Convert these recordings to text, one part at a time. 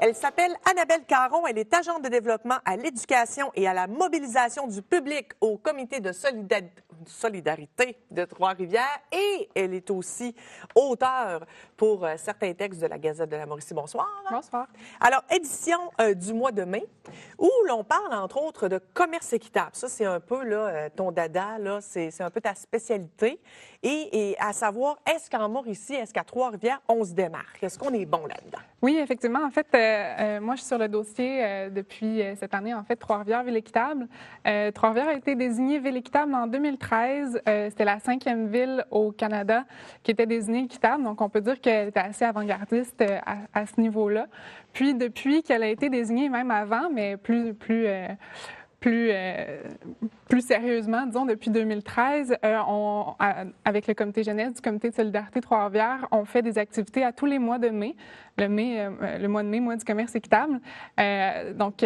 Elle s'appelle Annabelle Caron. Elle est agente de développement à l'éducation et à la mobilisation du public au Comité de solidarité de Trois-Rivières. Et elle est aussi auteure pour certains textes de la Gazette de la Mauricie. Bonsoir. Bonsoir. Alors, édition du mois de mai, où l'on parle, entre autres, de commerce équitable. Ça, c'est un peu là, ton dada, là, c'est un peu ta spécialité. Et à savoir, est-ce qu'en Mauricie, est-ce qu'à Trois-Rivières, on se démarque? Est-ce qu'on est bon là-dedans? Oui, effectivement. En fait, moi, je suis sur le dossier depuis cette année, en fait, Trois-Rivières Ville équitable. Trois-Rivières a été désignée Ville équitable en 2013. C'était la 5e ville au Canada qui était désignée équitable. Donc, on peut dire qu'elle était assez avant-gardiste à ce niveau-là. Puis, depuis qu'elle a été désignée, même avant, mais plus sérieusement, disons, depuis 2013, avec le comité jeunesse du comité de solidarité Trois-Rivières, on fait des activités à tous les mois de mai. Le mois de mai, mois du commerce équitable. Donc,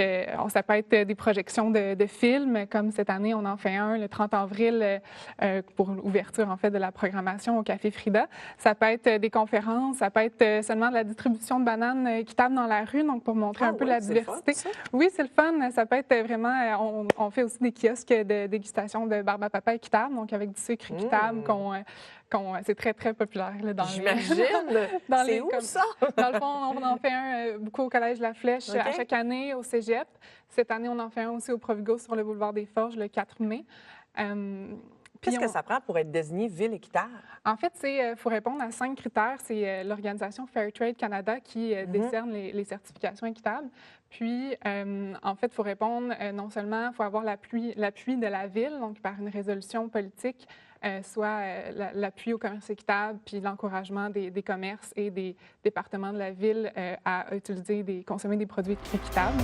ça peut être des projections de films, comme cette année, on en fait un le 30 avril pour l'ouverture, en fait, de la programmation au Café Frida. Ça peut être des conférences, ça peut être seulement de la distribution de bananes équitables dans la rue, donc pour montrer un peu la diversité. Fun, oui, c'est le fun. Ça peut être vraiment... On fait aussi des kiosques de dégustation de barbe à papa équitable, donc avec du sucre équitable c'est très, très populaire là, dans J'imagine! C'est où ça? Dans le fond, on en fait un beaucoup au Collège La Flèche à chaque année au Cégep. Cette année, on en fait un aussi au Provigo sur le boulevard des Forges le 4 mai. Qu'est-ce que ça prend pour être désigné ville équitable? En fait, il faut répondre à 5 critères. C'est l'organisation Fairtrade Canada qui décerne les certifications équitables. Puis, en fait, il faut répondre non seulement, il faut avoir l'appui de la ville, donc par une résolution politique, soit l'appui au commerce équitable, puis l'encouragement des commerces et des départements de la ville à consommer des produits équitables.